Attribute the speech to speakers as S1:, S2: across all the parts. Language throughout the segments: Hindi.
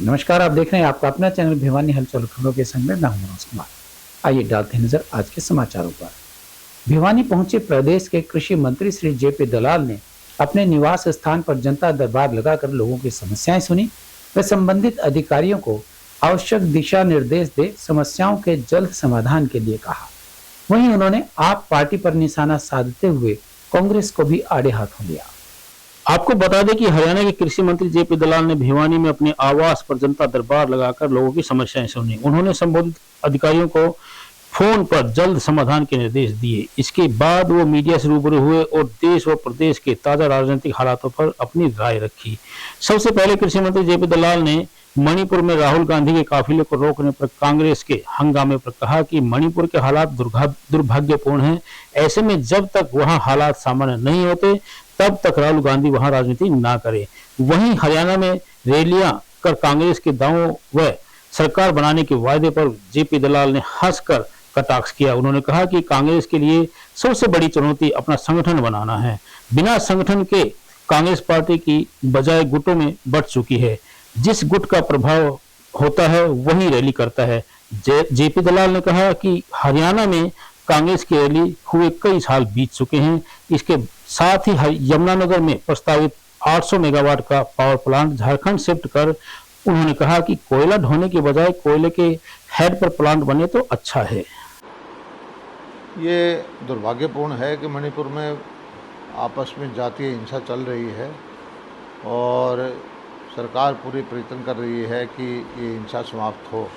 S1: नमस्कार, आप देख रहे हैं आपका अपना चैनल भिवानी हलचल खबरों के संग में मैं हूं मनोज कुमार। आइए डालते हैं नजर आज के समाचारों पर। भिवानी पहुंचे प्रदेश के कृषि मंत्री श्री जेपी दलाल ने अपने निवास स्थान पर जनता दरबार लगाकर लोगों की समस्याएं सुनी व संबंधित अधिकारियों को आवश्यक दिशा निर्देश दे समस्याओं के जल्द समाधान के लिए कहा। वहीं उन्होंने आप पार्टी पर निशाना साधते हुए कांग्रेस को भी आड़े हाथों लिया।
S2: आपको बता दें कि हरियाणा के कृषि मंत्री जेपी दलाल ने भिवानी में अपने आवास पर जनता दरबार लगाकर लोगों की समस्याएं सुनी। उन्होंने संबंधित अधिकारियों को फोन पर जल्द समाधान के निर्देश दिए। इसके बाद वो मीडिया से रूबरू हुए और देश व प्रदेश के ताजा राजनीतिक हालातों पर अपनी राय रखी। सबसे पहले कृषि मंत्री जेपी दलाल ने मणिपुर में राहुल गांधी के काफिले को रोकने पर कांग्रेस के हंगामे पर कहा कि मणिपुर के हालात दुर्भाग्यपूर्ण हैं। ऐसे में जब तक वहां हालात सामान्य नहीं होते तब तक राहुल गांधी वहां राजनीति ना करे। वहीं हरियाणा में रैलियां कर कांग्रेस के दावों व सरकार बनाने के वायदे पर जेपी दलाल ने हंसकर कटाक्ष किया। उन्होंने कहा कि कांग्रेस के लिए सबसे बड़ी चुनौती अपना संगठन बनाना है। बिना संगठन के कांग्रेस पार्टी की बजाय गुटों में बंट चुकी है। जिस गुट का प्रभाव होता है वही रैली करता है। जेपी दलाल ने कहा कि हरियाणा में कांग्रेस की रैली हुए कई साल बीत चुके हैं। इसके साथ ही यमुनानगर में प्रस्तावित 800 मेगावाट का पावर प्लांट झारखंड शिफ्ट कर उन्होंने कहा कि कोयला ढोने के बजाय कोयले के हेड पर प्लांट बने तो अच्छा है।
S3: ये दुर्भाग्यपूर्ण है कि मणिपुर में आपस में जातीय हिंसा चल रही है और सरकार पूरी प्रयत्न कर रही है कि ये हिंसा समाप्त हो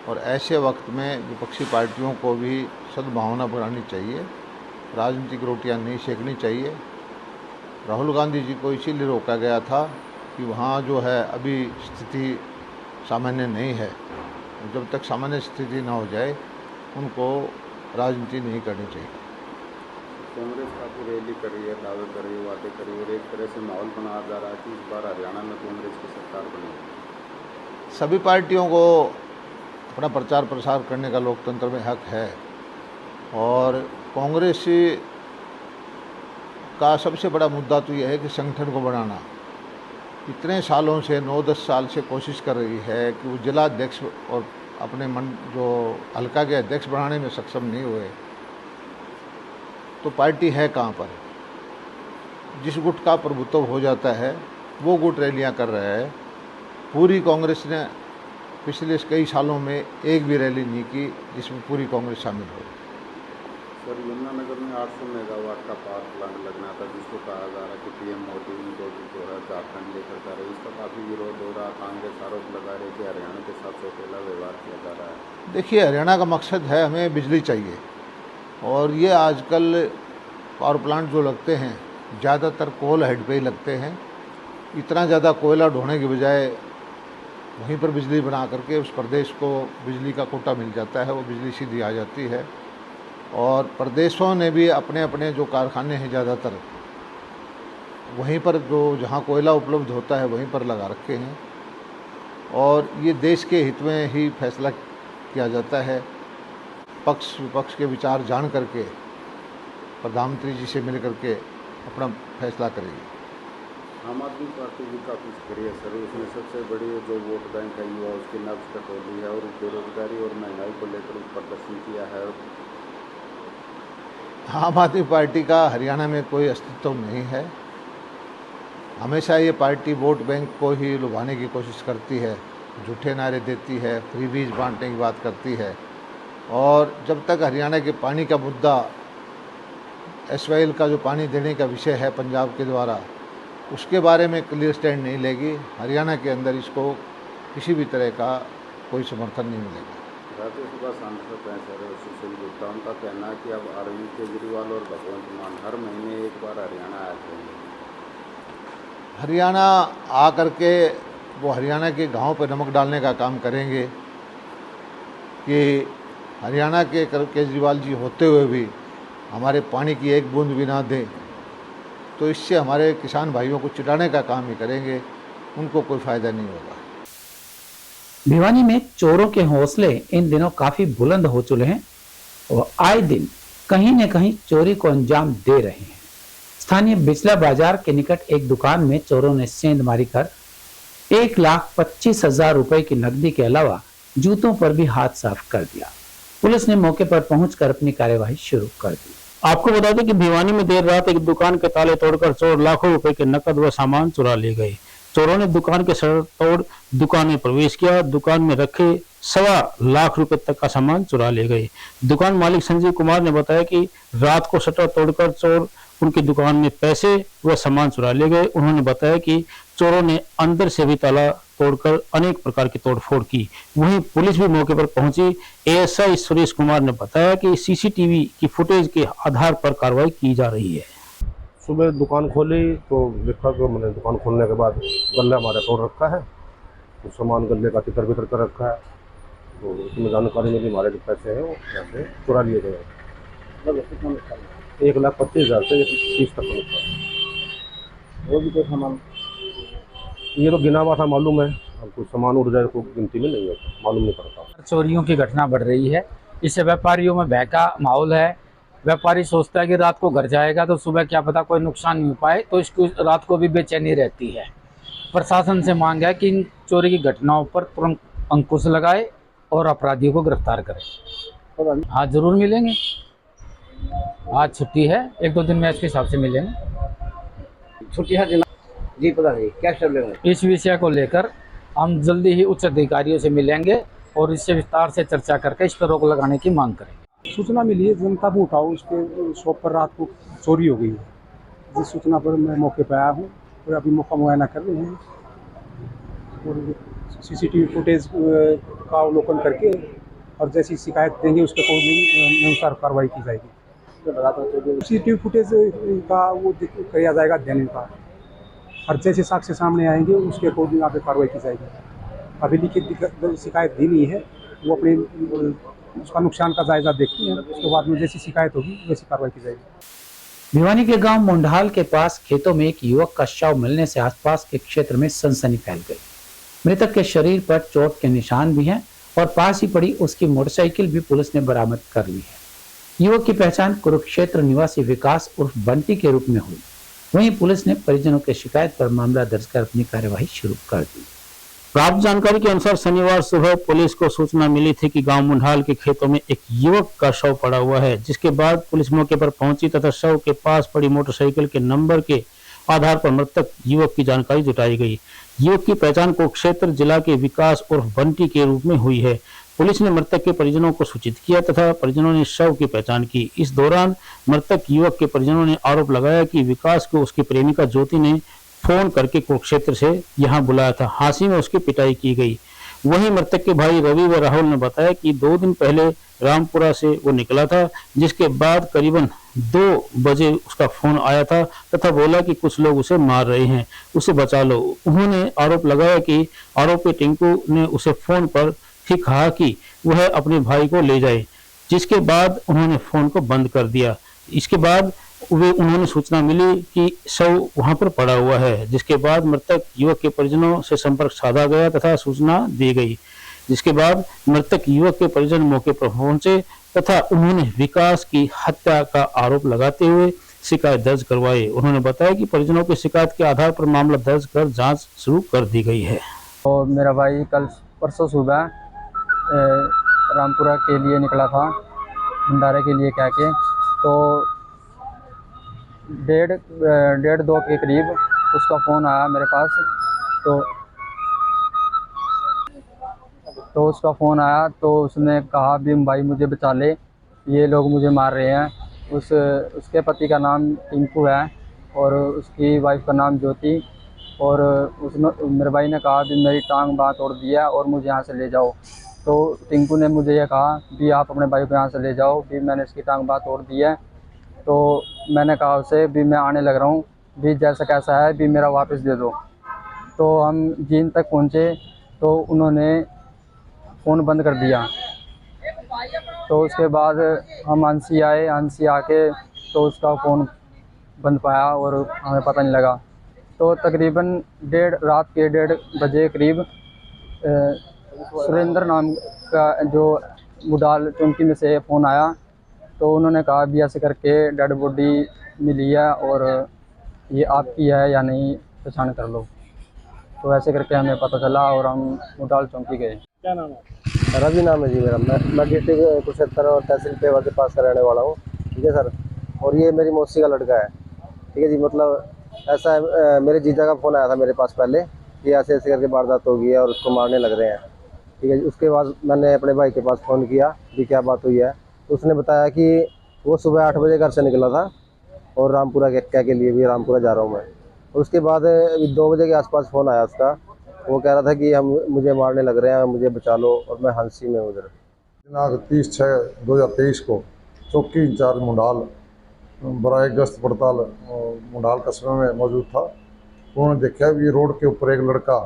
S3: और ऐसे वक्त में विपक्षी पार्टियों को भी सद्भावना बनानी चाहिए, राजनीतिक रोटियां नहीं सेकनी चाहिए। राहुल गांधी जी को इसीलिए रोका गया था कि वहाँ जो है अभी स्थिति सामान्य नहीं है। जब तक सामान्य स्थिति ना हो जाए उनको राजनीति नहीं करनी चाहिए।
S4: कांग्रेस काफ़ी रैली कर रही है, दावे कर रही है, वादे कर रही है और एक तरह से माहौल बनाया जा रहा है कि इस बार हरियाणा में कांग्रेस की सरकार बनेगी।
S3: सभी पार्टियों को अपना प्रचार प्रसार करने का लोकतंत्र में हक है और कांग्रेस का सबसे बड़ा मुद्दा तो यह है कि संगठन को बढ़ाना। इतने सालों से 9-10 साल से कोशिश कर रही है कि वो जिला अध्यक्ष और अपने जो हल्का के अध्यक्ष बनाने में सक्षम नहीं हुए तो पार्टी है कहाँ पर। जिस गुट का प्रभुत्व हो जाता है वो गुट रैलियां कर रहा है। पूरी कांग्रेस ने पिछले कई सालों में एक भी रैली नहीं की जिसमें पूरी कांग्रेस शामिल हो।
S4: सर, यमुनानगर में 800 मेगावाट का पावर प्लांट लगना था जिसको कहा जा रहा है कि पीएम मोदी उनको जो है झारखंड लेकर जा रहे हैं। इसका काफ़ी विरोध हो रहा। कांग्रेस आरोप लगा रही कि हरियाणा के साथ सौतेला व्यवहार किया जा रहा है।
S3: देखिए, हरियाणा का मकसद है हमें बिजली चाहिए और ये आजकल पावर प्लांट जो लगते हैं ज़्यादातर कोल हेड पे ही लगते हैं। इतना ज़्यादा कोयला ढोने के बजाय वहीं पर बिजली बना करके उस प्रदेश को बिजली का कोटा मिल जाता है, वो बिजली सीधी आ जाती है। और प्रदेशों ने भी अपने अपने जो कारखाने हैं ज़्यादातर वहीं पर जो जहाँ कोयला उपलब्ध होता है वहीं पर लगा रखे हैं और ये देश के हित में ही फैसला किया जाता है। पक्ष विपक्ष के विचार जान करके प्रधानमंत्री जी से मिल करके अपना फैसला करेगी।
S4: आम आदमी पार्टी भी काफ़ी सक्रिय है सर। उसमें सबसे बड़ी जो वोट बैंक है युवा उसकी नब्ज कटौती है और बेरोजगारी और महंगाई को लेकर प्रदर्शन किया है।
S3: आम आदमी पार्टी का हरियाणा में कोई अस्तित्व नहीं है। हमेशा ये पार्टी वोट बैंक को ही लुभाने की कोशिश करती है, झूठे नारे देती है, फ्रीबीज बांटने की बात करती है और जब तक हरियाणा के पानी का मुद्दा एसवाइएल का जो पानी देने का विषय है पंजाब के द्वारा उसके बारे में क्लियर स्टैंड नहीं लेगी, हरियाणा के अंदर इसको किसी भी तरह का कोई समर्थन नहीं मिलेगा।
S4: राज्यसभा सांसद हैं सर सुशील गुप्ता, उनका कहना है कि अब अरविंद केजरीवाल और भगवंत मान हर महीने एक बार हरियाणा आते हैं।
S3: हरियाणा आ करके वो हरियाणा के गाँव पर नमक डालने का काम करेंगे कि हरियाणा के केजरीवाल जी होते हुए भी हमारे पानी की एक बूंद भी ना दें, तो इससे हमारे किसान भाइयों को चिढ़ाने का काम ही करेंगे, उनको कोई फायदा नहीं होगा।
S1: भिवानी में चोरों के हौसले इन दिनों काफी बुलंद हो चुके हैं और आए दिन कहीं न कहीं चोरी को अंजाम दे रहे हैं। स्थानीय बिचला बाजार के निकट एक दुकान में चोरों ने सेंध मारी कर 1,25,000 रुपए की नकदी के अलावा जूतों पर भी हाथ साफ कर दिया। पुलिस ने मौके पर पहुंचकर अपनी कार्यवाही शुरू कर दी।
S2: आपको बता दें कि भिवानी में देर रात एक दुकान के ताले तोड़कर चोर लाखों रुपए के नकद व सामान चुरा ले गए। चोरों ने दुकान के शटर तोड़ दुकान में प्रवेश किया। दुकान में रखे 1.25 लाख रुपए तक का सामान चुरा ले गए। दुकान मालिक संजीव कुमार ने बताया कि रात को शटर तोड़कर चोर उनकी दुकान में पैसे व सामान चुरा ले गए। उन्होंने बताया कि चोरों ने अंदर से भी ताला तोड़कर अनेक प्रकार की तोड़फोड़ की। वहीं पुलिस भी मौके पर पहुंची। एएसआई सुरेश कुमार ने बताया कि सीसीटीवी की फुटेज के आधार पर कार्रवाई की जा रही है।
S5: सुबह दुकान खोली तो देखा कि मैंने दुकान खोलने के बाद गल्ला हमारा तोड़ रखा है, तो सामान गल्ले का तितर बितर कर रखा है। तो उसमें जानकारी मिली हमारे जो पैसे हैं वो यहाँ से चुरा लिए गए। 1,25,000 से 30 तक का।
S6: वो भी कोई सामान
S5: ये तो गिना हुआ था मालूम है, अब कुछ सामान उड़ जाए तो गिनती में नहीं है, मालूम नहीं पड़ता।
S6: चोरियों की घटना बढ़ रही है। इससे व्यापारियों में भय का माहौल है। व्यापारी सोचता है कि रात को घर जाएगा तो सुबह क्या पता कोई नुकसान नहीं हो पाए, तो इसको रात को भी बेचैनी रहती है। प्रशासन से मांग है कि इन चोरी की घटनाओं पर तुरंत अंकुश लगाए और अपराधियों को गिरफ्तार करें। हाँ, जरूर मिलेंगे। आज छुट्टी है, 1-2 दिन में इसके हिसाब से मिलेंगे।
S7: छुट्टी है जी, पता नहीं क्या चल रहा है।
S6: इस विषय को लेकर हम जल्दी ही उच्च अधिकारियों से मिलेंगे और इससे विस्तार से चर्चा करके इस पर रोक लगाने की मांग करेंगे।
S8: सूचना मिली है जनता को उठाओ, उसके शॉप पर रात को चोरी हो गई है। जिस सूचना पर मैं मौके पर आया हूँ और अभी मौका मुआयना कर रहे हैं और सीसीटीवी फुटेज का अवलोकन करके और जैसी शिकायत देंगे उसके अनुसार कार्रवाई की जाएगी। सीसीटीवी फुटेज का वो किया जाएगा अध्ययन का, और जैसे साक्ष्य सामने आएंगे उसके अकॉर्डिंग यहाँ पे कार्रवाई की जाएगी। अभी लिखित शिकायत दी नहीं है, वो अपने उसका नुकसान का जायजा देखते हैं, उसके बाद में जैसी शिकायत होगी वैसी कार्रवाई की जाएगी।
S1: भिवानी के गांव मुंडाल के पास खेतों में एक युवक का शव मिलने से आसपास के क्षेत्र में सनसनी फैल गई। मृतक के शरीर पर चोट के निशान भी हैं और पास ही पड़ी उसकी मोटरसाइकिल भी पुलिस ने बरामद कर ली है। युवक की पहचान कुरुक्षेत्र निवासी विकास उर्फ बंटी के रूप में हुई। वहीं पुलिस ने परिजनों की शिकायत पर मामला दर्ज कर अपनी कार्यवाही शुरू कर दी।
S2: प्राप्त जानकारी के अनुसार शनिवार सुबह पुलिस को सूचना मिली थी कि गांव मुंडाल के खेतों में एक युवक का शव पड़ा हुआ है, जिसके बाद पुलिस मौके पर पहुंची तथा शव के पास पड़ी मोटरसाइकिल के नंबर के आधार पर मृतक युवक की जानकारी जुटाई गई। युवक की पहचान कुरुक्षेत्र जिला के विकास उर्फ बंटी के रूप में हुई है। पुलिस ने मृतक के परिजनों को सूचित किया तथा परिजनों ने शव की पहचान की। इस दौरान मृतक युवक के परिजनों ने आरोप लगाया कि विकास को उसकी प्रेमिका ज्योति ने फोन करके कुरुक्षेत्र से यहां बुलाया था। हांसी में उसकी पिटाई की गई। वहीं मृतक के भाई रवि व राहुल ने बताया कि 2 दिन पहले रामपुरा से वो निकला था, जिसके बाद करीबन 2 बजे उसका फोन आया था तथा बोला कि कुछ लोग उसे मार रहे हैं, उसे बचा लो। उन्होंने आरोप लगाया कि आरोपी टिंकू ने उसे फोन पर ही कहा कि वह अपने भाई को ले जाए, जिसके बाद उन्होंने फोन को बंद कर दिया। इसके बाद उन्होंने सूचना मिली कि शव वहां पर पड़ा हुआ है, जिसके बाद मृतक युवक के परिजनों से संपर्क साधा गया तथा सूचना दी गई। जिसके बाद मृतक युवक के परिजन मौके पर पहुंचे तथा उन्होंने विकास की हत्या का आरोप लगाते हुए शिकायत दर्ज करवाई। उन्होंने बताया कि परिजनों की शिकायत के आधार पर मामला दर्ज कर जांच शुरू कर दी गई है।
S9: तो मेरा भाई कल परसों सुबह रामपुरा के लिए निकला था, भंडारे के लिए कह के, तो 1:30-2 के करीब उसका फ़ोन आया मेरे पास। तो उसका फ़ोन आया तो उसने कहा भी भाई मुझे बचा ले, ये लोग मुझे मार रहे हैं। उसके पति का नाम टिंकू है और उसकी वाइफ का नाम ज्योति। और उसने मेरे भाई ने कहा भी मेरी टांग बांह तोड़ दिया और मुझे यहाँ से ले जाओ। तो टिंकू ने मुझे ये कहा भी आप अपने भाई को यहाँ से ले जाओ, भी मैंने इसकी टांग बांह तोड़ दी है। तो मैंने कहा उसे भी मैं आने लग रहा हूँ, भी जैसा कैसा है भी मेरा वापस दे दो। तो हम जीन तक पहुँचे तो उन्होंने फ़ोन बंद कर दिया। तो उसके बाद हम अंशी आए, अंशी आके तो उसका फ़ोन बंद पाया और हमें पता नहीं लगा। तो तकरीबन रात के 1:30 बजे करीब सुरेंद्र नाम का जो मुंडाल चौकी में से फ़ोन आया। तो उन्होंने कहा भी ऐसे करके डेड बॉडी मिली है और ये आपकी है या नहीं पहचान कर लो। तो ऐसे करके हमें पता चला और हम मुडाल चौकी गए।
S8: क्या नाम है?
S5: रवि नाम है जी मेरा। मैं डिस्ट्रिक्ट कुरुक्षेत्र और तहसील पेवा के पास का रहने वाला हूँ। ठीक है सर। और ये मेरी मौसी का लड़का है। ठीक है जी। मतलब ऐसा है, मेरे जीजा का फ़ोन आया था मेरे पास पहले कि ऐसे ऐसे करके वारदात हो गई है और उसको मारने लग रहे हैं। ठीक है जी। उसके बाद मैंने अपने भाई के पास फ़ोन किया कि क्या बात हुई है। तो उसने बताया कि वो सुबह 8 बजे घर से निकला था और रामपुरा के लिए भी रामपुरा जा रहा हूँ मैं। और उसके बाद 2 बजे के आसपास फ़ोन आया उसका। वो कह रहा था कि हम मुझे मारने लग रहे हैं, मुझे बचा लो, और मैं हंसी में उधर।
S10: दिनांक 30/6/2023 को चौकी इंचार्ज मुंडाल बराए गश्त पड़ताल मुंडाल कस्बे में मौजूद था। उन्होंने देखा कि रोड के ऊपर एक लड़का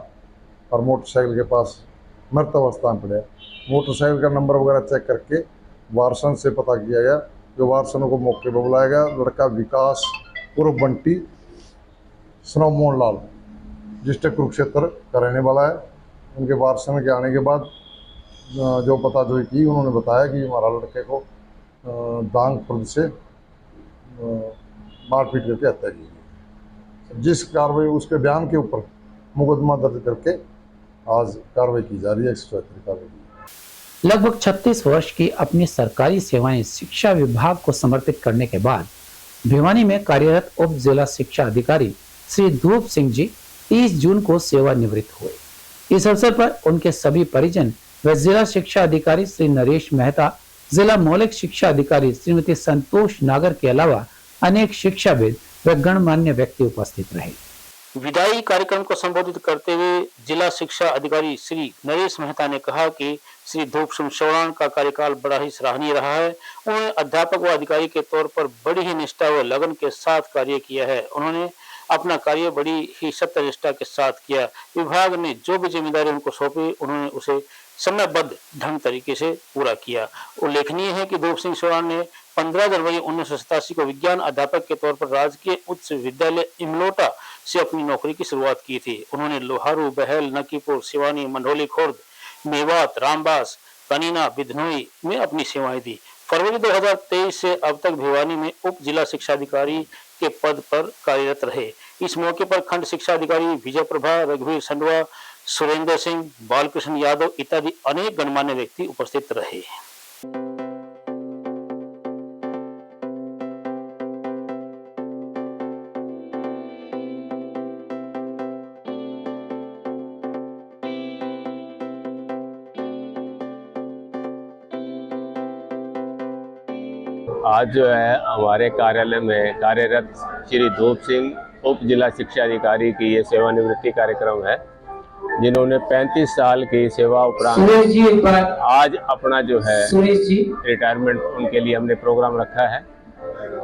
S10: और मोटरसाइकिल के पास मृत अवस्था में पड़ा। मोटरसाइकिल का नंबर वगैरह चेक करके वारसन से पता किया गया। जो वारसनों को मौके पर बुलाया गया। लड़का विकास उर्फ बंटी स्नो मोहनलाल डिस्ट्रिक्ट कुरुक्षेत्र का रहने वाला है। उनके वारसन के आने के बाद जो पता जो की, उन्होंने बताया कि हमारा लड़के को दांग खुर्द से मारपीट करके हत्या की गई। जिस कार्रवाई उसके बयान के ऊपर मुकदमा दर्ज करके आज कार्रवाई की जा रही है। 174 कार्रवाई।
S1: लगभग 36 वर्ष की अपनी सरकारी सेवाएं शिक्षा विभाग को समर्पित करने के बाद भिवानी में कार्यरत उप जिला शिक्षा अधिकारी श्री धूप सिंह जी 30 जून को सेवानिवृत्त हुए। इस अवसर पर उनके सभी परिजन व जिला शिक्षा अधिकारी श्री नरेश मेहता, जिला मौलिक शिक्षा अधिकारी श्रीमती संतोष नागर के अलावा अनेक शिक्षाविद व गणमान्य व्यक्ति उपस्थित रहे।
S2: विदाई कार्यक्रम को संबोधित करते हुए जिला शिक्षा अधिकारी श्री नरेश मेहता ने कहा कि श्री धूप सिंह चौहान का कार्यकाल बड़ा ही सराहनीय रहा है। उन्होंने अध्यापक व अधिकारी के तौर पर बड़ी ही निष्ठा व लगन के साथ कार्य किया है। उन्होंने अपना कार्य बड़ी ही सत्यनिष्ठा के साथ किया। विभाग ने जो भी जिम्मेदारी उनको सौंपी, उन्होंने उसे समयबद्ध ढंग तरीके से पूरा किया। उल्लेखनीय है कि धूप सिंह चौहान ने 15 जनवरी 1987 को विज्ञान अध्यापक के तौर पर राजकीय उच्च विद्यालय इमलोटा से अपनी नौकरी की शुरुआत की थी। उन्होंने लोहारू, बहल, नकीपुर, सिवानी, मंडोली खुर्द, मेवात, रामबास, कनीना, बिधनोई में अपनी सेवाएं दी। फरवरी 2023 से अब तक भिवानी में उप जिला शिक्षा अधिकारी के पद पर कार्यरत रहे। इस मौके पर खंड शिक्षा अधिकारी विजय प्रभा, रघुवीर संडवा, सुरेंद्र सिंह, बालकृष्ण यादव इत्यादि अनेक गणमान्य व्यक्ति उपस्थित रहे।
S11: आज जो है हमारे कार्यालय में कार्यरत श्री धूप सिंह उप जिला शिक्षा अधिकारी की ये सेवानिवृत्ति कार्यक्रम है, जिन्होंने 35 साल की सेवा उपरांत आज अपना जो है रिटायरमेंट उनके लिए हमने प्रोग्राम रखा है।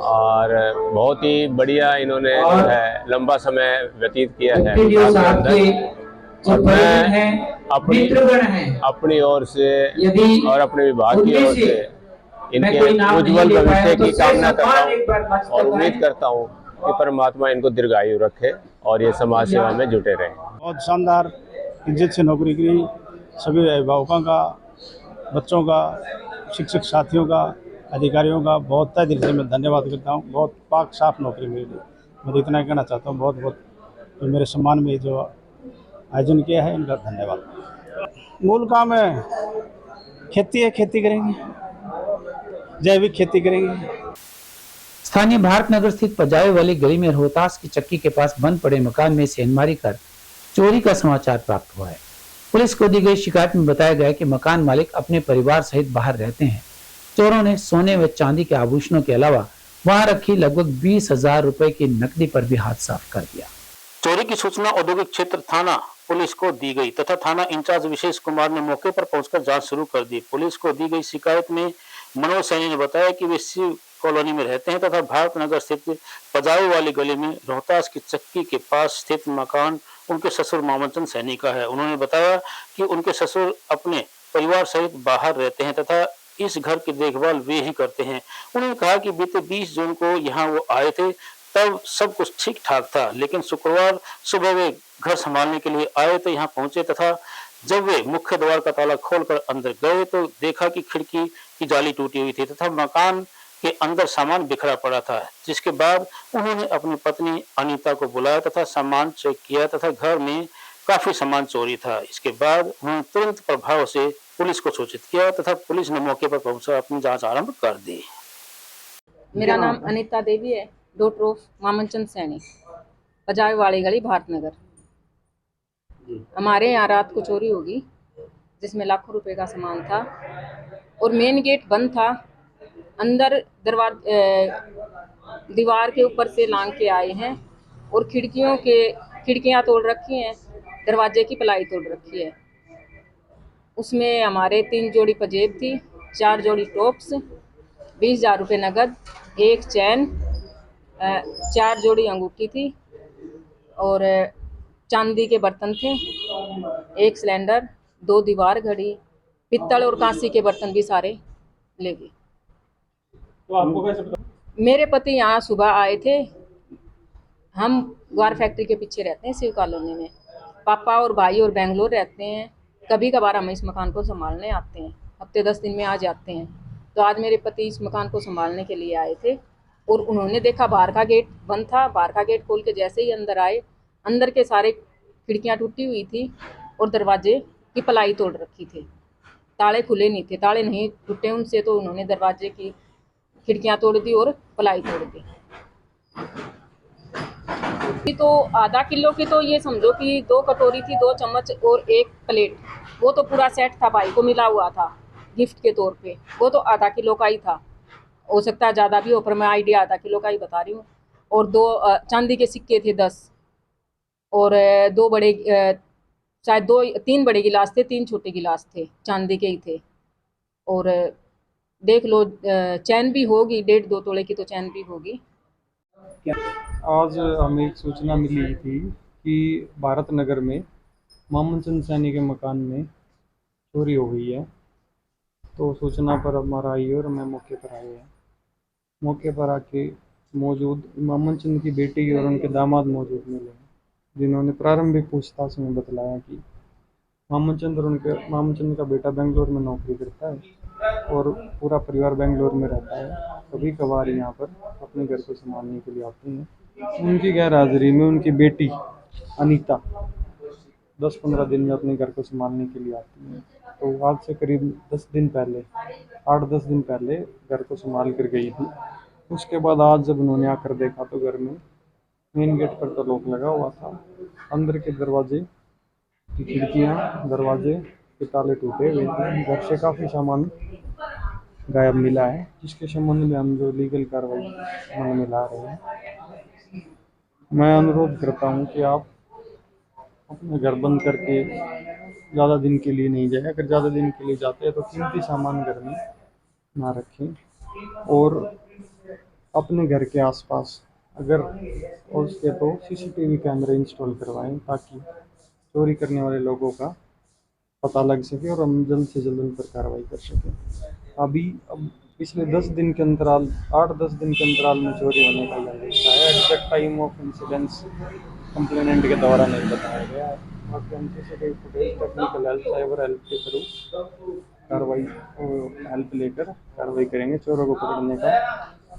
S11: और बहुत ही बढ़िया इन्होंने जो है लंबा समय व्यतीत किया है और मैं अपनी ओर से और अपने विभाग की ओर से इनके उज्जवल भविष्य की कामना करता हूँ और उम्मीद करता हूँ कि परमात्मा इनको दीर्घायु रखे और ये समाज सेवा में जुटे रहें।
S8: बहुत शानदार इज्जत से नौकरी की सभी अभिभावकों का, बच्चों का, शिक्षक साथियों का, अधिकारियों का बहुत तहे दिल से मैं धन्यवाद करता हूँ। बहुत पाक साफ नौकरी मिली। मैं तो इतना कहना चाहता हूँ, बहुत बहुत तो मेरे सम्मान में जो आयोजन किया है इनका धन्यवाद। मूल काम है खेती है, खेती करेंगे, जैविक खेती करेंगे।
S1: स्थानीय भारत नगर स्थित पजावे वाली गली में रोहतास की चक्की के पास बंद पड़े मकान में सेंधमारी कर चोरी का समाचार प्राप्त हुआ है। पुलिस को दी गई शिकायत में बताया गया कि मकान मालिक अपने परिवार सहित बाहर रहते हैं। चोरों ने सोने व चांदी के आभूषणों के अलावा वहां रखी लगभग 20,000 रुपए की नकदी पर भी हाथ साफ कर दिया।
S2: चोरी की सूचना औद्योगिक क्षेत्र थाना पुलिस को दी गई तथा थाना इंचार्ज विशेष कुमार ने मौके पर पहुंचकर जांच शुरू कर दी। पुलिस को दी गई शिकायत में मनोज सैनी ने बताया कि वे शिव कॉलोनी में रहते हैं तथा भारत नगर स्थित पजावे वाली गली में रोहतास की चक्की के पास स्थित मकान उनके ससुर मामचंद सैनी का है। उन्होंने बताया कि उनके ससुर अपने परिवार सहित बाहर रहते हैं तथा इस घर की देखभाल वे ही करते हैं। उन्होंने कहा कि बीते 20 जून को यहाँ वो आए थे, तब सब कुछ ठीक ठाक था, लेकिन शुक्रवार सुबह वे घर संभालने के लिए आए तो यहाँ पहुंचे तथा जब वे मुख्य द्वार का ताला खोलकर अंदर गए तो देखा कि खिड़की की जाली टूटी हुई थी तथा मकान के अंदर सामान बिखरा पड़ा था। जिसके बाद उन्होंने अपनी पत्नी अनीता को बुलाया तथा सामान चेक किया तथा घर में काफी सामान चोरी था। इसके बाद उन्होंने तुरंत प्रभाव से पुलिस को सूचित किया तथा पुलिस ने मौके पर पहुंचकर अपनी जांच आरंभ कर दी।
S12: मेरा नाम अनीता देवी है, डॉटर ऑफ मामनचंद सैनी, पजावे वाली गली, भारतनगर। हमारे यहाँ रात को चोरी होगी जिसमें लाखों रुपए का सामान था और मेन गेट बंद था। अंदर दीवार के ऊपर से लांग के आए हैं और खिड़कियां तोड़ रखी हैं, दरवाजे की प्लाई तोड़ रखी है। उसमें हमारे 3 जोड़ी पजेब थी, 4 जोड़ी टॉप्स, 20,000 रुपये नगद, 1 चैन, 4 जोड़ी अंगूठी थी और चांदी के बर्तन थे, 1 सिलेंडर, 2 दीवार घड़ी, पित्तल और कांसी के बर्तन भी सारे ले गए।
S8: तो आपको कैसे पता?
S12: मेरे पति यहाँ सुबह आए थे। हम ग्वार फैक्ट्री के पीछे रहते हैं, शिव कॉलोनी में। पापा और भाई और बेंगलोर रहते हैं। कभी कभार हम इस मकान को संभालने आते हैं, हफ्ते 10 दिन में आ जाते हैं। तो आज मेरे पति इस मकान को संभालने के लिए आए थे और उन्होंने देखा बाहर का गेट बंद था। बाहर का गेट खोल के जैसे ही अंदर आए, अंदर के सारे खिड़कियां टूटी हुई थी और दरवाजे की प्लाई तोड़ रखी थी। ताले खुले नहीं थे, ताले नहीं टूटे उनसे, तो उन्होंने दरवाजे की खिड़कियां तोड़ दी और प्लाई तोड़ दी। तो आधा किलो की तो ये समझो कि 2 कटोरी थी, 2 चम्मच और 1 प्लेट, वो तो पूरा सेट था, भाई को मिला हुआ था गिफ्ट के तौर पे। वो तो आधा किलो का ही था, हो सकता है ज़्यादा भी हो, पर मैं आइडिया आधा किलो का ही बता रही हूँ। और 2 चांदी के सिक्के थे 10 और 2 बड़े, शायद 3 बड़े गिलास थे, 3 छोटे गिलास थे, चांदी के ही थे। और देख लो चैन भी होगी, 1.5-2 तोले की तो चैन भी होगी।
S8: आज हमें एक सूचना मिली थी कि भारत नगर में मामनचंद सैनी के मकान में चोरी हो गई है। तो सूचना पर हमारा आई और मैं मौके पर आए हैं। मौके पर आके मौजूद मामनचंद की बेटी और उनके दामाद मौजूद मिले, जिन्होंने प्रारंभिक पूछताछ में बतलाया कि मामनचंद का बेटा बेंगलोर में नौकरी करता है और पूरा परिवार बेंगलोर में रहता है। कभी कभार यहाँ पर अपने घर को संभालने के लिए आते हैं। उनकी गैर हाजिरी में उनकी बेटी अनीता 10-15 दिन में अपने घर को संभालने के लिए आती है। तो आज से करीब 10 दिन पहले, 8-10 दिन पहले घर को संभाल कर गई थी। उसके बाद आज जब उन्होंने आकर देखा तो घर में मेन गेट पर तो लॉक लगा हुआ था। अंदर के दरवाजे की खिड़कियाँ, दरवाजे के ताले टूटे हुए थे। घर से काफ़ी सामान गायब मिला है, जिसके संबंध में हम जो लीगल कार्रवाई अमल में ला रहे हैं। मैं अनुरोध करता हूं कि आप अपना घर बंद करके ज़्यादा दिन के लिए नहीं जाए। अगर ज़्यादा दिन के लिए जाते हैं तो कीमती सामान घर में ना रखें और अपने घर के आसपास अगर हो सके तो CCTV कैमरे इंस्टॉल करवाएं, ताकि चोरी करने वाले लोगों का पता लग सके और हम जल्द से जल्द उन पर कार्रवाई कर सकें। अब पिछले 10 दिन के अंतराल, 8-10 दिन के अंतराल में चोरी होने का यह रेखा है। Exact time of incidence complainant के द्वारा नहीं बताया गया है। बाकी हम CCTV footage, technical help, cyber help के थ्रू कार्रवाई हेल्प लेकर कार्रवाई करेंगे। चोरों को पकड़ने का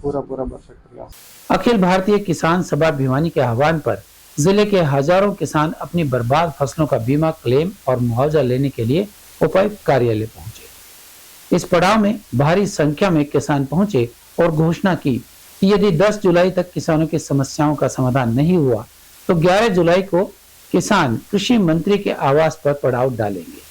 S8: पूरा भरसक प्रयास।
S1: अखिल भारतीय किसान सभा भिवानी के आह्वान पर जिले के हजारों किसान अपनी बर्बाद फसलों का बीमा क्लेम और मुआवजा लेने के लिए उपायुक्त कार्यालय पहुंचे। इस पड़ाव में भारी संख्या में किसान पहुंचे और घोषणा की कि यदि 10 जुलाई तक किसानों की समस्याओं का समाधान नहीं हुआ तो 11 जुलाई को किसान कृषि मंत्री के आवास पर पड़ाव डालेंगे।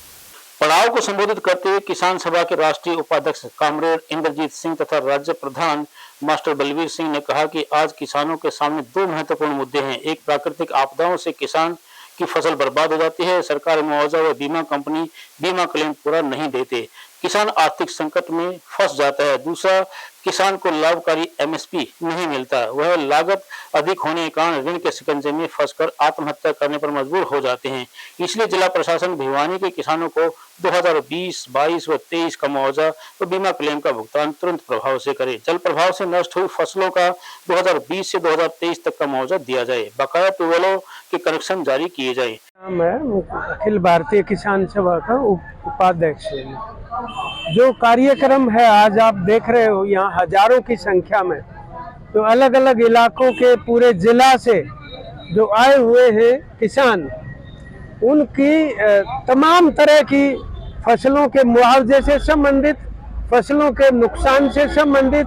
S2: पड़ाव को संबोधित करते हुए किसान सभा के राष्ट्रीय उपाध्यक्ष कॉमरेड इंद्रजीत सिंह तथा राज्य प्रधान मास्टर बलवीर सिंह ने कहा कि आज किसानों के सामने 2 महत्वपूर्ण मुद्दे हैं। एक, प्राकृतिक आपदाओं से किसान की फसल बर्बाद हो जाती है, सरकारी मुआवजा व बीमा कंपनी बीमा क्लेम पूरा नहीं देते, किसान आर्थिक संकट में फंस जाता है। दूसरा, किसान को लाभकारी MSP नहीं मिलता, वह लागत अधिक होने के कारण ऋण के शिकंजे में फंसकर आत्महत्या करने पर मजबूर हो जाते हैं। इसलिए जिला प्रशासन भिवानी के किसानों को 2020, 22 व 23 का मुआवजा व बीमा क्लेम का भुगतान तुरंत प्रभाव से करे। जल प्रभाव से नष्ट हुई फसलों का 2020 से 2023 तक का मुआवजा दिया जाए। बकाया ट्यूबवेलों के कनेक्शन जारी किए जाए।
S13: मैं अखिल भारतीय किसान सभा का उपाध्यक्ष हूँ। जो कार्यक्रम है आज आप देख रहे हो, यहाँ हजारों की संख्या में तो अलग अलग इलाकों के पूरे जिला से जो आए हुए हैं किसान, उनकी तमाम तरह की फसलों के मुआवजे से संबंधित, फसलों के नुकसान से संबंधित,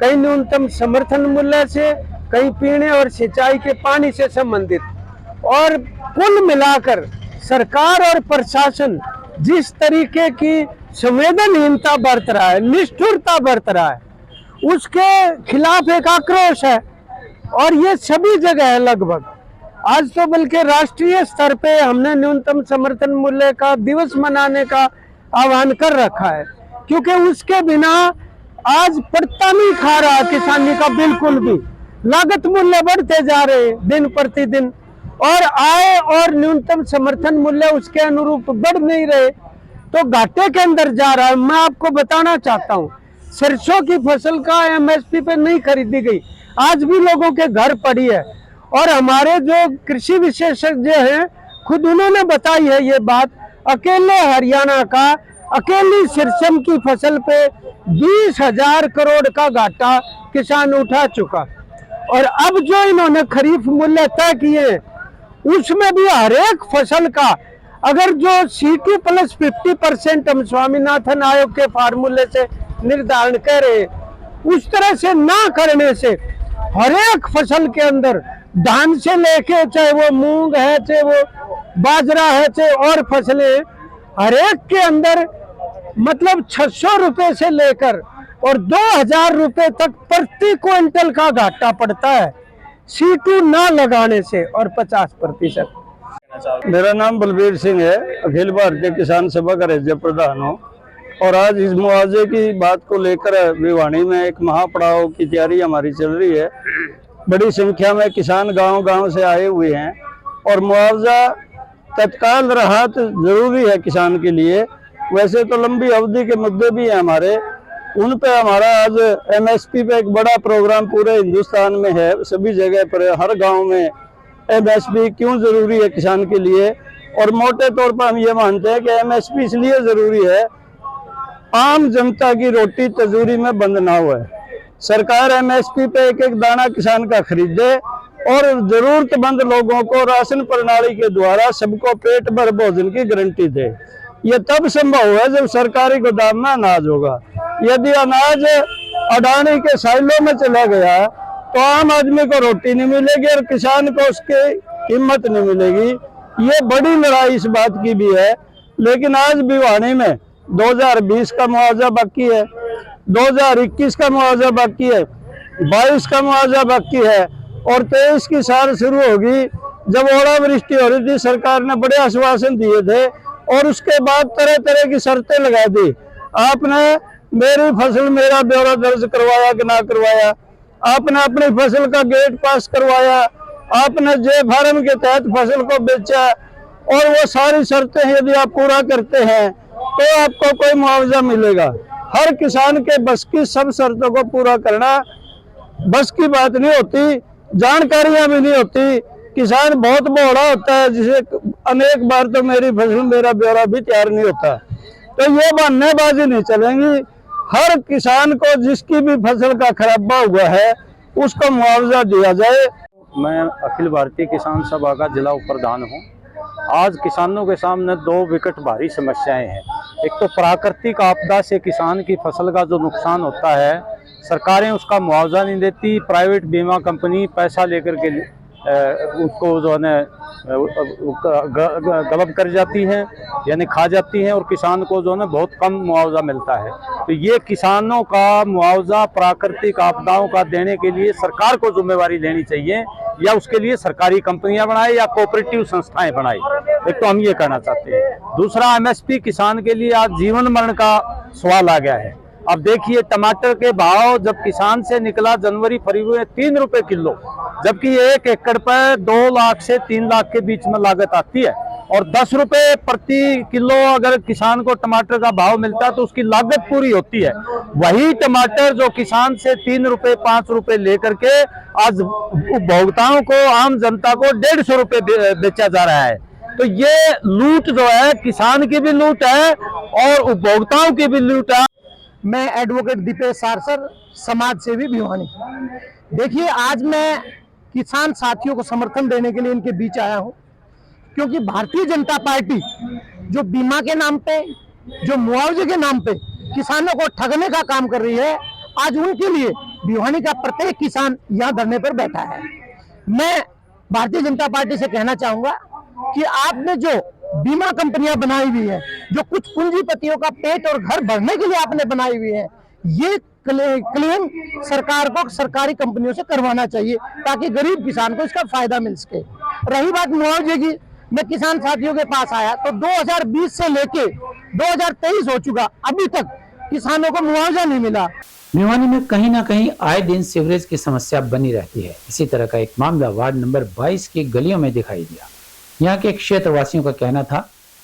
S13: कहीं न्यूनतम समर्थन मूल्य से, कहीं पीने और सिंचाई के पानी से संबंधित, और कुल मिलाकर सरकार और प्रशासन जिस तरीके की संवेदनहीनता बरत रहा है, निष्ठुरता बरत रहा है, उसके खिलाफ एक आक्रोश है। और ये सभी जगह है लगभग। आज तो बल्कि राष्ट्रीय स्तर पे हमने न्यूनतम समर्थन मूल्य का दिवस मनाने का आह्वान कर रखा है, क्योंकि उसके बिना आज पड़ता नहीं खा रहा किसानी का बिल्कुल भी। लागत मूल्य बढ़ते जा रहे हैं दिन प्रतिदिन, और आय और न्यूनतम समर्थन मूल्य उसके अनुरूप बढ़ नहीं रहे, तो घाटे के अंदर जा रहा है। मैं आपको बताना चाहता हूँ, सरसों की फसल का एमएसपी पे नहीं खरीदी गई, आज भी लोगों के घर पड़ी है। और हमारे जो कृषि विशेषज्ञ हैं खुद उन्होंने बताई है ये बात। अकेले हरियाणा का अकेली सरसों की फसल पे 20,000 करोड़ का घाटा किसान उठा चुका। और अब जो इन्होंने खरीफ मूल्य तय किए उसमें भी हर एक फसल का अगर जो CT प्लस 50% हम स्वामीनाथन आयोग के फार्मूले से निर्धारण कर रहे, उस तरह से ना करने से हर एक फसल के अंदर धान से लेके चाहे वो मूंग है, चाहे वो बाजरा है, चाहे और फसलें, हर एक के अंदर मतलब 600 रुपए से लेकर और 2,000 रुपए तक प्रति क्विंटल का घाटा पड़ता है C2 ना लगाने से, और 50%।
S14: मेरा नाम बलबीर सिंह है, अखिल भारतीय किसान सभा का राज्य प्रधान हूँ। और आज इस मुआवजे की बात को लेकर भिवानी में एक महापड़ाव की तैयारी हमारी चल रही है। बड़ी संख्या में किसान गांव-गांव से आए हुए हैं और मुआवजा तत्काल राहत जरूरी है किसान के लिए। वैसे तो लंबी अवधि के मुद्दे भी हैं हमारे, उन पे हमारा आज MSP पे एक बड़ा प्रोग्राम पूरे हिंदुस्तान में है, सभी जगह पर हर गांव में MSP क्यों जरूरी है किसान के लिए। और मोटे तौर पर हम ये मानते हैं कि MSP इसलिए जरूरी है, आम जनता की रोटी तजूरी में बंद ना हुआ। सरकार MSP पे एक एक दाना किसान का खरीदे और जरूरतमंद लोगों को राशन प्रणाली के द्वारा सबको पेट भर भोजन की गारंटी दे। ये तब संभव है जब सरकारी गोदाम में अनाज होगा। यदि अनाज अडानी के साइलों में चला गया तो आम आदमी को रोटी नहीं मिलेगी और किसान को उसकी कीमत नहीं मिलेगी। ये बड़ी लड़ाई इस बात की भी है। लेकिन आज भिवानी में 2020 का मुआवजा बाकी है, 2021 का मुआवजा बाकी है, 22 का मुआवजा बाकी है और 23 की साल शुरू होगी। जब ओलावृष्टि हो रही थी सरकार ने बड़े आश्वासन दिए थे और उसके बाद तरह तरह की शर्तें लगा दी। आपने मेरी फसल मेरा ब्यौरा दर्ज करवाया कि ना करवाया, आपने अपनी फसल का गेट पास करवाया, आपने जे फार्म के तहत फसल को बेचा और वो सारी शर्तें यदि आप पूरा करते हैं तो आपको कोई मुआवजा मिलेगा। हर किसान के बस की सब शर्तों को पूरा करना बस की बात नहीं होती, जानकारियां भी नहीं होती। किसान बहुत बड़ा होता है जिसे अनेक बार तो मेरी फसल मेरा ब्यौरा भी तैयार नहीं होता। तो ये बहानेबाजी नहीं चलेंगी। हर किसान को जिसकी भी फसल का खराबा हुआ है उसको मुआवजा दिया जाए।
S2: मैं अखिल भारतीय किसान सभा का जिला उप प्रधान हूँ। आज किसानों के सामने दो विकट भारी समस्याएं हैं। एक तो प्राकृतिक आपदा से किसान की फसल का जो नुकसान होता है, सरकारें उसका मुआवजा नहीं देती, प्राइवेट बीमा कंपनी पैसा लेकर के उसको जो है गलब कर जाती हैं, यानी खा जाती हैं और किसान को जो है बहुत कम मुआवजा मिलता है। तो ये किसानों का मुआवजा प्राकृतिक आपदाओं का देने के लिए सरकार को जिम्मेवारी लेनी चाहिए, या उसके लिए सरकारी कंपनियां बनाए या कोऑपरेटिव संस्थाएं बनाए। एक तो हम ये कहना चाहते हैं। दूसरा, MSP किसान के लिए आज जीवन मरण का सवाल आ गया है। अब देखिए टमाटर के भाव जब किसान से निकला जनवरी फरवरी में 3 रुपए किलो, जबकि 1 एकड़ पर 2 लाख से 3 लाख के बीच में लागत आती है और 10 रुपए प्रति किलो अगर किसान को टमाटर का भाव मिलता है तो उसकी लागत पूरी होती है। वही टमाटर जो किसान से 3 रुपए 5 रुपए लेकर के आज उपभोक्ताओं को, आम जनता को 150 रुपए बेचा जा रहा है। तो ये लूट जो है किसान की भी लूट है और उपभोक्ताओं की भी लूट है।
S15: मैं एडवोकेट दीपेश सारसर, समाज सेवी भिवानी। देखिए, आज मैं किसान साथियों को समर्थन देने के लिए इनके बीच आया हूं, क्योंकि भारतीय जनता पार्टी जो बीमा के नाम पे, जो मुआवजे के नाम पे किसानों को ठगने का काम कर रही है, आज उनके लिए भिवानी का प्रत्येक किसान यहाँ धरने पर बैठा है। मैं भारतीय जनता पार्टी से कहना चाहूंगा कि आपने जो बीमा कंपनियां बनाई हुई है, जो कुछ पूंजीपतियों का पेट और घर भरने के लिए आपने बनाई हुई है, ये क्लेम सरकार को सरकारी कंपनियों से करवाना चाहिए ताकि गरीब किसान को इसका फायदा मिल सके। रही बात मुआवजे की, मैं किसान साथियों के पास आया तो 2020 से लेके 2023 हो चुका, अभी तक किसानों को मुआवजा नहीं मिला।
S1: भिवानी में कहीं ना कहीं आए दिन सीवरेज की समस्या बनी रहती है। इसी तरह का एक मामला वार्ड नंबर 22 की गलियों में दिखाई दिया। यहाँ के क्षेत्रवासियों का कहना था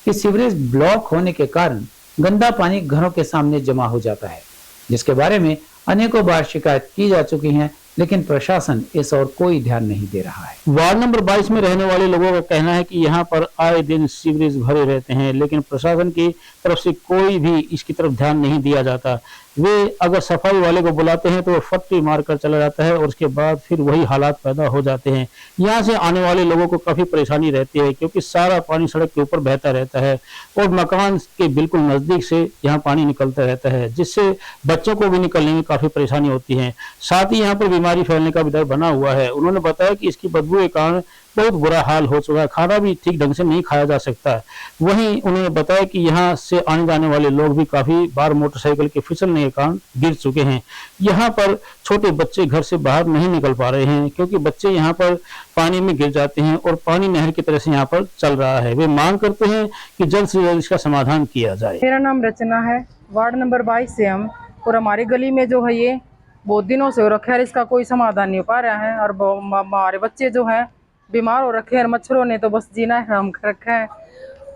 S1: कि सीवरेज ब्लॉक होने के कारण गंदा पानी घरों के सामने जमा हो जाता है, जिसके बारे में अनेकों बार शिकायत की जा चुकी है, लेकिन प्रशासन इस और कोई ध्यान नहीं दे रहा है।
S2: वार्ड नंबर 22 में रहने वाले लोगों का कहना है कि यहाँ पर आए दिन सीवरेज भरे रहते हैं, लेकिन प्रशासन की तरफ से कोई भी इसकी तरफ ध्यान नहीं दिया जाता। वे अगर सफाई वाले को बुलाते हैं तो वो फटकी मारकर चला जाता है और उसके बाद फिर वही हालात पैदा हो जाते हैं। यहाँ से आने वाले लोगों को काफी परेशानी रहती है, क्योंकि सारा पानी सड़क के ऊपर बहता रहता है और मकान के बिल्कुल नजदीक से यहाँ पानी निकलता रहता है, जिससे बच्चों को भी निकलने में काफी परेशानी होती है। साथ ही यहाँ पर बीमारी फैलने का भी डर बना हुआ है। उन्होंने बताया कि इसकी बदबू के कारण बहुत बुरा हाल हो चुका है, खाना भी ठीक ढंग से नहीं खाया जा सकता है। वहीं उन्होंने बताया कि यहाँ से आने जाने वाले लोग भी काफी बार मोटरसाइकिल के फिसलने के कारण गिर चुके हैं। यहाँ पर छोटे बच्चे घर से बाहर नहीं निकल पा रहे हैं, क्योंकि बच्चे यहाँ पर पानी में गिर जाते हैं और पानी नहर की तरह से यहाँ पर चल रहा है। वे मांग करते हैं कि जल्द से जल्द इसका समाधान किया जाए।
S16: मेरा नाम रचना है, वार्ड नंबर 22 से हम, और हमारी गली में जो है ये बहुत दिनों से हो रखा है, इसका कोई समाधान नहीं हो पा रहा है। और हमारे बच्चे जो हैं बीमार हो रखे हैं, मच्छरों ने तो बस जीना हराम कर रखा है।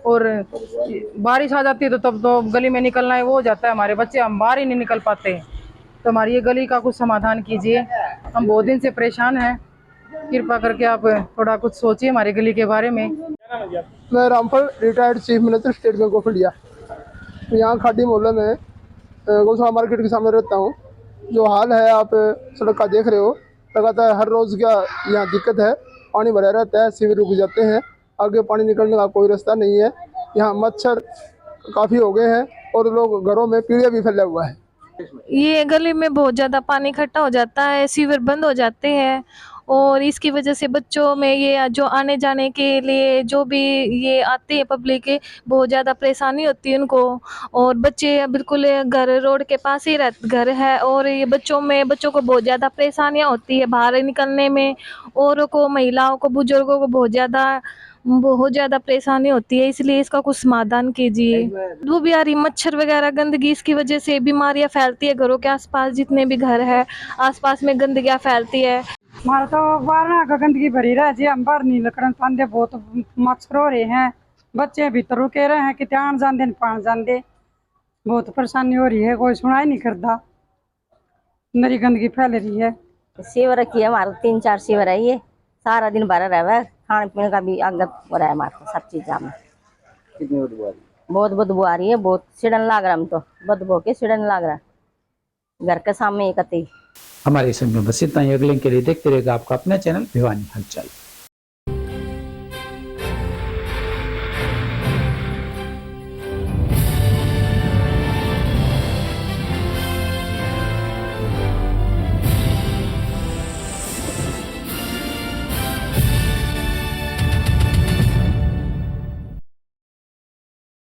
S16: और बारिश आ जाती है तो तब तो गली में निकलना है वो हो जाता है, हमारे बच्चे हम बाहर ही नहीं निकल पाते। तो हमारी ये गली का कुछ समाधान कीजिए, हम बहुत दिन से परेशान हैं। कृपा करके आप थोड़ा कुछ सोचिए हमारी गली के बारे में।
S13: मैं Ramphal, retired chief minister, state bank of India. यहाँ खाड़ी मोहल्ले में गौशाला मार्केट के सामने रहता हूँ। जो हाल है आप सड़क का देख रहे हो, लगातार हर रोज़ क्या यहाँ दिक्कत है, पानी भरा रहता है, सीवर रुक जाते हैं, आगे पानी निकलने का कोई रास्ता नहीं है। यहाँ मच्छर काफ़ी हो गए हैं और लोग घरों में पीड़िया भी फैला हुआ है।
S17: ये गली में बहुत ज़्यादा पानी इकट्ठा हो जाता है, सीवर बंद हो जाते हैं और इसकी वजह से बच्चों में ये जो आने जाने के लिए जो भी ये आते हैं पब्लिक, बहुत ज़्यादा परेशानी होती है उनको। और बच्चे बिल्कुल घर रोड के पास ही घर है और ये बच्चों को बहुत ज़्यादा परेशानियाँ होती है बाहर निकलने में। औरों को, महिलाओं को, बुजुर्गों को बहुत ज़्यादा परेशानी होती है, इसलिए इसका कुछ समाधान कीजिए। वो भी आ रही मच्छर वगैरह, गंदगी, इसकी वजह से बीमारियाँ फैलती है। घरों के आसपास जितने भी घर है आसपास में गंदगियाँ फैलती है।
S16: हमारा तो बाहर का गंदगी भरी रह जी, हम बाहर नहीं निकल पाते, बहुत मच्छर हो रहे हैं। बच्चे भीतर रुके रहे हैं कि त्यान जाते पान जाते, बहुत परेशानी हो रही है, कोई सुनाई नहीं करता, नरी गंदगी फैल रही है।
S18: सीवर रखी है हमारा, 3-4 सीवर है, ये सारा दिन भरा रहा है, खाने पीने का भी आगत हो रहा है हमारा, सब चीज़ में।
S7: कितनी बदबू आ रही है?
S18: बहुत बदबू आ रही है, बहुत सिड़न लग रहा, हम तो बदबू के सिड़न लग रहा घर के सामने एक।
S1: हमारे इस में बस इतना ही। अगले के लिए देखते रहेगा आपका अपना चैनल भिवानी हलचल।